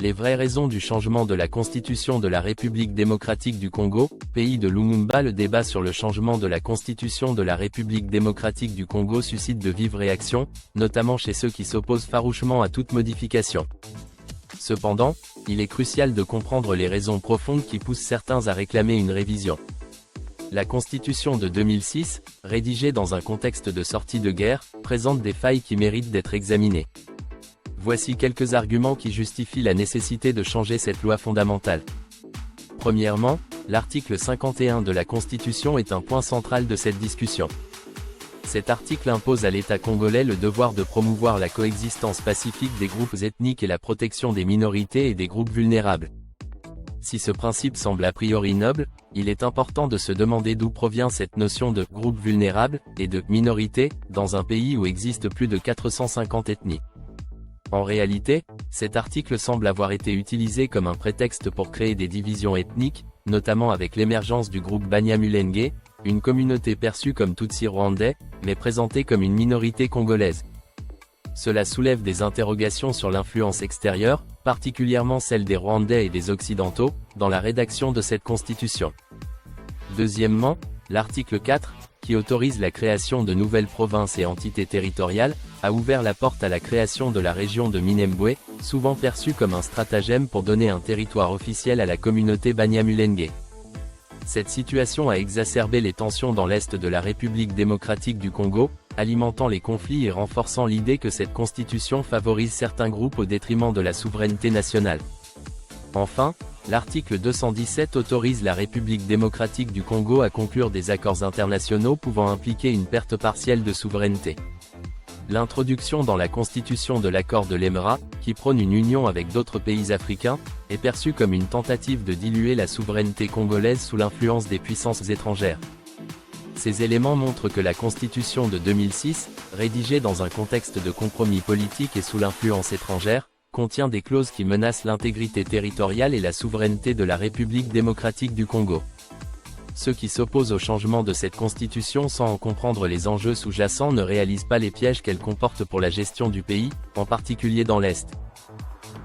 Les vraies raisons du changement de la constitution de la République démocratique du Congo, pays de Lumumba. Le débat sur le changement de la constitution de la République démocratique du Congo suscite de vives réactions, notamment chez ceux qui s'opposent farouchement à toute modification. Cependant, il est crucial de comprendre les raisons profondes qui poussent certains à réclamer une révision. La Constitution de 2006, rédigée dans un contexte de sortie de guerre, présente des failles qui méritent d'être examinées. Voici quelques arguments qui justifient la nécessité de changer cette loi fondamentale. Premièrement, l'article 51 de la Constitution est un point central de cette discussion. Cet article impose à l'État congolais le devoir de promouvoir la coexistence pacifique des groupes ethniques et la protection des minorités et des groupes vulnérables. Si ce principe semble a priori noble, il est important de se demander d'où provient cette notion de « groupe vulnérable » et de « minorité » dans un pays où existent plus de 450 ethnies. En réalité, cet article semble avoir été utilisé comme un prétexte pour créer des divisions ethniques, notamment avec l'émergence du groupe Banyamulenge, une communauté perçue comme Tutsi rwandais, mais présentée comme une minorité congolaise. Cela soulève des interrogations sur l'influence extérieure, particulièrement celle des Rwandais et des Occidentaux, dans la rédaction de cette constitution. Deuxièmement, l'article 4, qui autorise la création de nouvelles provinces et entités territoriales, a ouvert la porte à la création de la région de Minembwe, souvent perçue comme un stratagème pour donner un territoire officiel à la communauté Banyamulenge. Cette situation a exacerbé les tensions dans l'est de la République démocratique du Congo, alimentant les conflits et renforçant l'idée que cette constitution favorise certains groupes au détriment de la souveraineté nationale. Enfin, l'article 217 autorise la République démocratique du Congo à conclure des accords internationaux pouvant impliquer une perte partielle de souveraineté. L'introduction dans la constitution de l'accord de l'Émirat, qui prône une union avec d'autres pays africains, est perçue comme une tentative de diluer la souveraineté congolaise sous l'influence des puissances étrangères. Ces éléments montrent que la constitution de 2006, rédigée dans un contexte de compromis politique et sous l'influence étrangère, contient des clauses qui menacent l'intégrité territoriale et la souveraineté de la République démocratique du Congo. Ceux qui s'opposent au changement de cette constitution sans en comprendre les enjeux sous-jacents ne réalisent pas les pièges qu'elle comporte pour la gestion du pays, en particulier dans l'Est.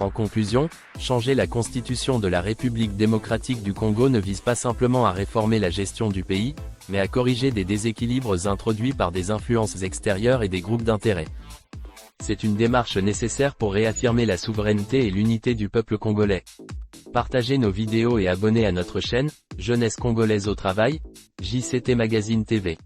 En conclusion, changer la constitution de la République démocratique du Congo ne vise pas simplement à réformer la gestion du pays, mais à corriger des déséquilibres introduits par des influences extérieures et des groupes d'intérêt. C'est une démarche nécessaire pour réaffirmer la souveraineté et l'unité du peuple congolais. Partagez nos vidéos et abonnez à notre chaîne, Jeunesse congolaise au travail, JCT Magazine TV.